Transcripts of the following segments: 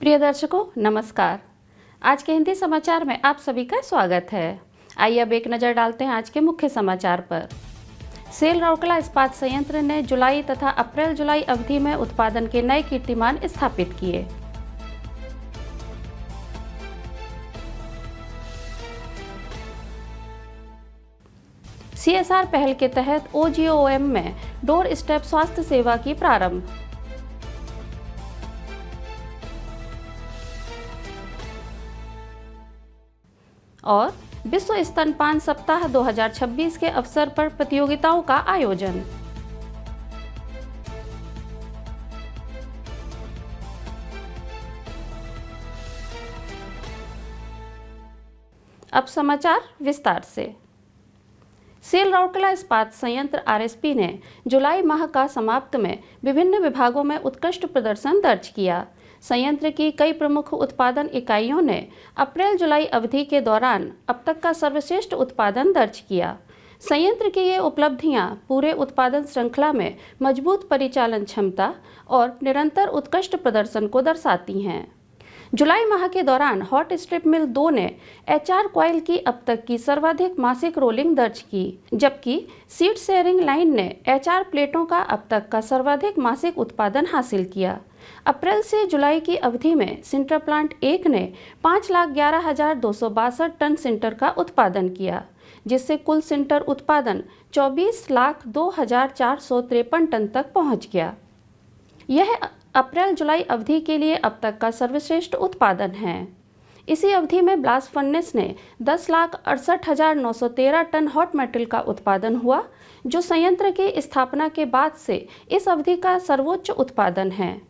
प्रिय दर्शकों नमस्कार। आज के हिंदी समाचार में आप सभी का स्वागत है। आइए अब एक नज़र डालते हैं आज के मुख्य समाचार पर। सेल राउरकेला इस्पात संयंत्र ने जुलाई तथा अप्रैल जुलाई अवधि में उत्पादन के नए कीर्तिमान स्थापित किए। CSR पहल के तहत OGOM में डोर स्टेप स्वास्थ्य सेवा की प्रारंभ। और विश्व स्तनपान सप्ताह 2026 के अवसर पर प्रतियोगिताओं का आयोजन। अब समाचार विस्तार से। सेल राउरकेला इस्पात संयंत्र RSP ने जुलाई माह का समाप्त में विभिन्न विभागों में उत्कृष्ट प्रदर्शन दर्ज किया। संयंत्र की कई प्रमुख उत्पादन इकाइयों ने अप्रैल जुलाई अवधि के दौरान अब तक का सर्वश्रेष्ठ उत्पादन दर्ज किया। संयंत्र की ये उपलब्धियां पूरे उत्पादन श्रृंखला में मजबूत परिचालन क्षमता और निरंतर उत्कृष्ट प्रदर्शन को दर्शाती हैं। जुलाई माह के दौरान हॉट स्ट्रिप मिल 2 ने HR कॉइल की अब तक की सर्वाधिक मासिक रोलिंग दर्ज की, जबकि सीड शेयरिंग लाइन ने HR प्लेटों का अब तक का सर्वाधिक मासिक उत्पादन हासिल किया। अप्रैल से जुलाई की अवधि में सिंटर प्लांट 1 ने 5,11,262 टन सिंटर का उत्पादन किया, जिससे कुल सिंटर उत्पादन 24,02,453 टन तक पहुंच गया। यह अप्रैल जुलाई अवधि के लिए अब तक का सर्वश्रेष्ठ उत्पादन है। इसी अवधि में ब्लास्ट फर्नेस ने 10,68,913 टन हॉट मेटल का उत्पादन हुआ, जो संयंत्र की स्थापना के बाद से इस अवधि का सर्वोच्च उत्पादन है।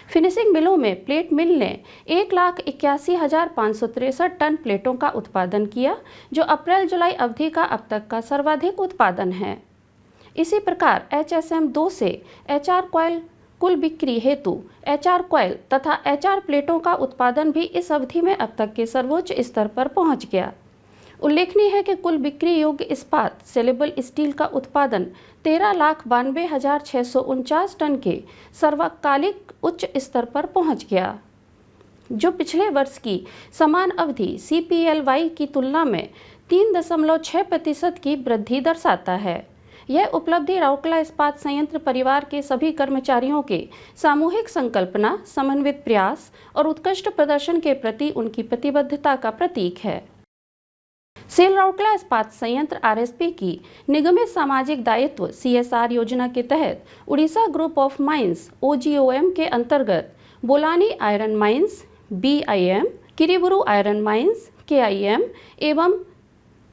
फिनिशिंग मिलों में प्लेट मिल ने 1,81,563 टन प्लेटों का उत्पादन किया, जो अप्रैल जुलाई अवधि का अब तक का सर्वाधिक उत्पादन है। इसी प्रकार HSM 2 से HR कॉइल कुल बिक्री हेतु HR कॉइल तथा HR प्लेटों का उत्पादन भी इस अवधि में अब तक के सर्वोच्च स्तर पर पहुंच गया। उल्लेखनीय है कि कुल बिक्री योग्य इस्पात सेलेबल स्टील का उत्पादन 13,92,649 टन के सर्वकालिक उच्च स्तर पर पहुंच गया, जो पिछले वर्ष की समान अवधि CPLY की तुलना में 3.6% की वृद्धि दर्शाता है। यह उपलब्धि राउरकेला इस्पात संयंत्र परिवार के सभी कर्मचारियों के सामूहिक संकल्पना, समन्वित प्रयास और उत्कृष्ट प्रदर्शन के प्रति उनकी प्रतिबद्धता का प्रतीक है। सेल राउरकेला इस्पात संयंत्र RSP की निगमित सामाजिक दायित्व CSR योजना के तहत Orissa group of mines OGOM के अंतर्गत Bolani iron mines BIM, Kiriburu iron mines KIM एवं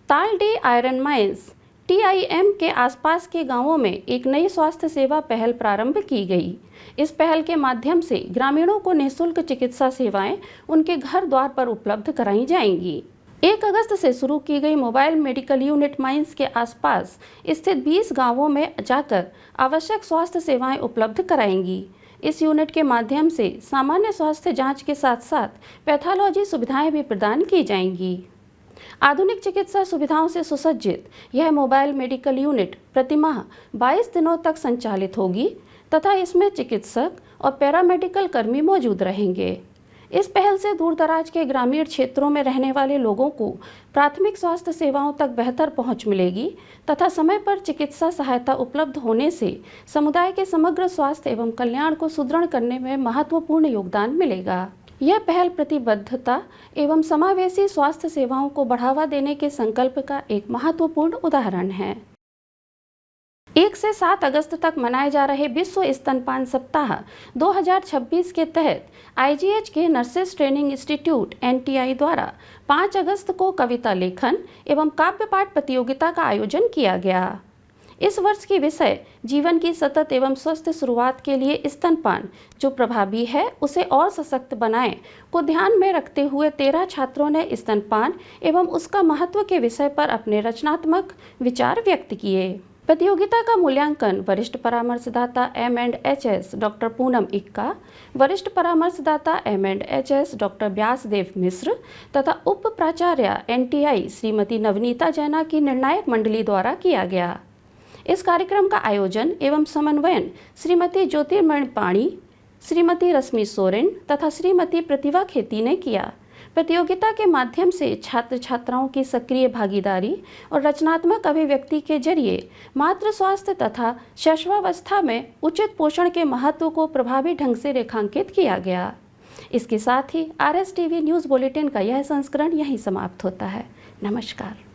तालडी आयरन माइंस TIM के आसपास के गांवों में एक नई स्वास्थ्य सेवा पहल प्रारंभ की गई। इस पहल के माध्यम से ग्रामीणों को निःशुल्क चिकित्सा सेवाएं उनके घर द्वार पर उपलब्ध कराई जाएंगी। 1 अगस्त से शुरू की गई मोबाइल मेडिकल यूनिट माइंस के आसपास स्थित 20 गांवों में जाकर आवश्यक स्वास्थ्य सेवाएं उपलब्ध कराएंगी। इस यूनिट के माध्यम से सामान्य स्वास्थ्य जांच के साथ साथ पैथोलॉजी सुविधाएं भी प्रदान की जाएंगी। आधुनिक चिकित्सा सुविधाओं से सुसज्जित यह मोबाइल मेडिकल यूनिट प्रतिमाह 22 दिनों तक संचालित होगी तथा इसमें चिकित्सक और पैरामेडिकल कर्मी मौजूद रहेंगे। इस पहल से दूरदराज के ग्रामीण क्षेत्रों में रहने वाले लोगों को प्राथमिक स्वास्थ्य सेवाओं तक बेहतर पहुंच मिलेगी तथा समय पर चिकित्सा सहायता उपलब्ध होने से समुदाय के समग्र स्वास्थ्य एवं कल्याण को सुदृढ़ करने में महत्वपूर्ण योगदान मिलेगा। यह पहल प्रतिबद्धता एवं समावेशी स्वास्थ्य सेवाओं को बढ़ावा देने के संकल्प का एक महत्वपूर्ण उदाहरण है। 1 से 7 अगस्त तक मनाए जा रहे विश्व स्तनपान सप्ताह 2026 के तहत IGH के नर्सेस ट्रेनिंग इंस्टीट्यूट NTI द्वारा 5 अगस्त को कविता लेखन एवं काव्य पाठ प्रतियोगिता का आयोजन किया गया। इस वर्ष की विषय जीवन की सतत एवं स्वस्थ शुरुआत के लिए स्तनपान जो प्रभावी है उसे और सशक्त बनाएं को ध्यान में रखते हुए 13 छात्रों ने स्तनपान एवं उसका महत्व के विषय पर अपने रचनात्मक विचार व्यक्त किए। प्रतियोगिता का मूल्यांकन वरिष्ठ परामर्शदाता M&HS डॉक्टर पूनम इक्का, वरिष्ठ परामर्शदाता M&HS डॉक्टर व्यासदेव मिश्र तथा उप प्राचार्य NTI श्रीमती नवनीता जैना की निर्णायक मंडली द्वारा किया गया। इस कार्यक्रम का आयोजन एवं समन्वयन श्रीमती ज्योतिर्मय पाणी, श्रीमती रश्मि सोरेन तथा श्रीमती प्रतिभा खेती ने किया। प्रतियोगिता के माध्यम से छात्र छात्राओं की सक्रिय भागीदारी और रचनात्मक अभिव्यक्ति के जरिए मातृ स्वास्थ्य तथा शैशवावस्था में उचित पोषण के महत्व को प्रभावी ढंग से रेखांकित किया गया। इसके साथ ही RSTV न्यूज़ बुलेटिन का यह संस्करण यहीं समाप्त होता है। नमस्कार।